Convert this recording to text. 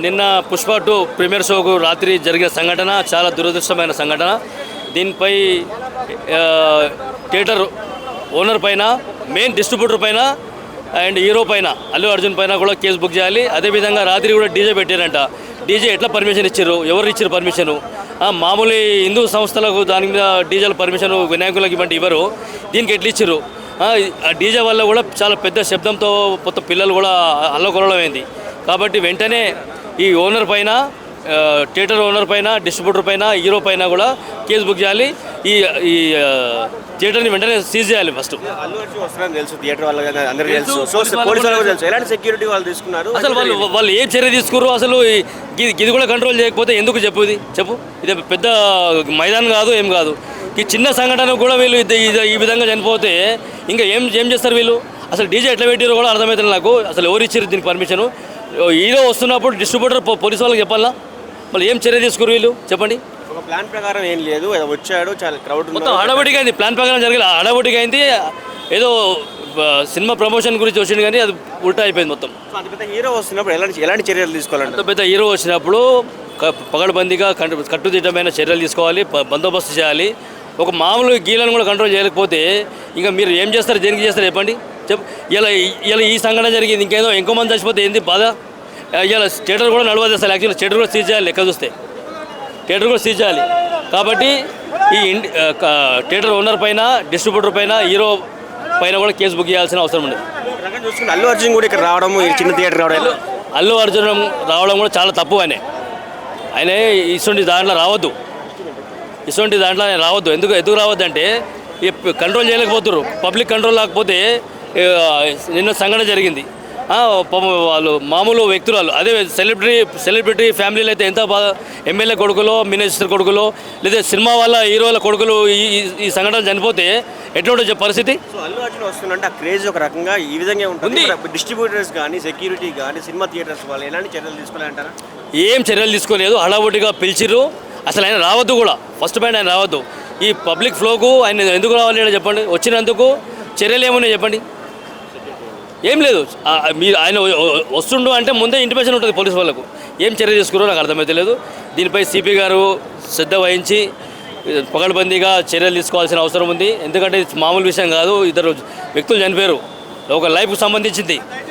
నిన్న పుష్ప 2 ప్రీమియర్ షోకు రాత్రి జరిగిన సంఘటన చాలా దురదృష్టమైన సంఘటన. దీనిపై థియేటర్ ఓనర్ పైన, మెయిన్ డిస్ట్రిబ్యూటర్ పైన అండ్ హీరో పైన, అల్లు అర్జున్ పైన కూడా కేసు బుక్ చేయాలి. అదేవిధంగా రాత్రి కూడా డీజే పెట్టారంట. డీజే ఎట్లా పర్మిషన్ ఇచ్చారు? ఎవరు ఇచ్చారు పర్మిషను? మామూలు హిందూ సంస్థలకు దాని మీద డీజేల పర్మిషన్ వినాయకులకు ఇవ్వండి, ఇవ్వరు. దీనికి ఎట్లా ఇచ్చారు? ఆ డీజే వల్ల కూడా చాలా పెద్ద శబ్దంతో మొత్తం పిల్లలు కూడా అల్లకొల్లమైంది. కాబట్టి వెంటనే ఈ ఓనర్ పైన, థియేటర్ ఓనర్ పైన, డిస్ట్రిబ్యూటర్ పైన, హీరో పైన కూడా కేసు బుక్ చేయాలి. ఈ ఈ థియేటర్ని వెంటనే సీజ్ చేయాలి. ఫస్ట్ అసలు వాళ్ళు ఏం చర్య తీసుకున్నారు? అసలు ఇది కూడా కంట్రోల్ చేయకపోతే ఎందుకు చెప్పు. ఇది పెద్ద మైదానం కాదు, ఏం కాదు. ఈ చిన్న సంఘటన కూడా వీళ్ళు ఈ విధంగా చనిపోతే ఇంకా ఏం చేస్తారు వీళ్ళు? అసలు డీజే ఎట్లా పెట్టారో కూడా అర్థమవుతుంది నాకు. అసలు ఎవరు ఇచ్చారు దీనికి పర్మిషను? హీరో వస్తున్నప్పుడు డిస్ట్రిబ్యూటర్ పోలీసు వాళ్ళకి చెప్పాలా? మళ్ళీ ఏం చర్య తీసుకురు వీళ్ళు? చెప్పండి. ఒక ప్లాన్ ప్రకారం ఏం లేదు, వచ్చాడు, చాలా క్రౌడ్ మొత్తం హడావుడిగా అయింది. ప్లాన్ ప్రకారం జరిగింది, హడావుడిగా అయింది. ఏదో సినిమా ప్రమోషన్ గురించి వచ్చింది కానీ అది ఉల్టా అయిపోయింది మొత్తం. అంత పెద్ద హీరో వస్తున్నప్పుడు ఎలాంటి చర్యలు తీసుకోవాలంటే? అంత పెద్ద హీరో వచ్చినప్పుడు పగడబందీగా కట్టుదిట్టమైన చర్యలు తీసుకోవాలి, బందోబస్తు చేయాలి. ఒక మామూలు గీలను కూడా కంట్రోల్ చేయలేకపోతే ఇంకా మీరు ఏం చేస్తారు? దేనికి చేస్తారు చెప్పండి. ఇలా ఈ సంఘటన జరిగింది, ఇంకో మంది చచ్చిపోతే ఏంది బాధ? ఇలా థియేటర్ కూడా నడవదు అసలు. యాక్చువల్లీ థియేటర్ కూడా సీజ్ చేయాలి. లెక్క చూస్తే థియేటర్ కూడా సీజ్ చేయాలి. కాబట్టి ఈ థియేటర్ ఓనర్ పైన, డిస్ట్రిబ్యూటర్ పైన, హీరో పైన కూడా కేసు బుక్ చేయాల్సిన అవసరం ఉంది. చూసుకుంటే అల్లు అర్జున్ కూడా ఇక్కడ రావడం, చిన్న థియేటర్ రావడం, అల్లు అర్జున్ రావడం కూడా చాలా తప్పు. ఆయన ఇటువంటి దాంట్లో రావద్దు. ఎందుకు రావద్దు అంటే కంట్రోల్ చేయలేకపోతున్నారు. పబ్లిక్ కంట్రోల్ లేకపోతే నిన్న సంఘటన జరిగింది. వాళ్ళు మామూలు వ్యక్తులు, అదే సెలబ్రిటీ ఫ్యామిలీలు అయితే ఎంత బాగా, ఎమ్మెల్యే కొడుకులో, మినిస్టర్ కొడుకులో, లేదా సినిమా వాళ్ళ హీరోల కొడుకులు ఈ సంఘటన చనిపోతే ఎట్లా పరిస్థితి? అల్లు అర్జున్ వస్తుందంటే ఆ క్రేజ్ ఒక రకంగా ఈ విధంగా ఉంటుంది. డిస్ట్రిబ్యూటర్స్ కానీ, సెక్యూరిటీ కానీ, సినిమా థియేటర్స్ వాళ్ళు ఎలాంటి చర్యలు తీసుకోవాలంటారా? ఏం చర్యలు తీసుకోలేదు. హడావుడిగా పిలిచిర్రు. అసలు ఆయన రావద్దు కూడా. ఫస్ట్ పాయింట్ ఆయన రావద్దు. ఈ పబ్లిక్ ఫ్లోకు ఆయన ఎందుకు రావాలి చెప్పండి. వచ్చినందుకు చర్యలు ఏమున్నాయి చెప్పండి. ఏం లేదు. మీరు ఆయన వస్తుండు అంటే ముందే ఇంటిమేషన్ ఉంటుంది పోలీసు వాళ్ళకు. ఏం చర్య తీసుకున్నారో నాకు అర్థమైతలేదు. దీనిపై సిపి గారు శ్రద్ధ వహించి పగడబందీగా చర్యలు తీసుకోవాల్సిన అవసరం ఉంది. ఎందుకంటే ఇది మామూలు విషయం కాదు. 2 వ్యక్తులు చనిపోయారు. ఒక లైఫ్కి సంబంధించింది.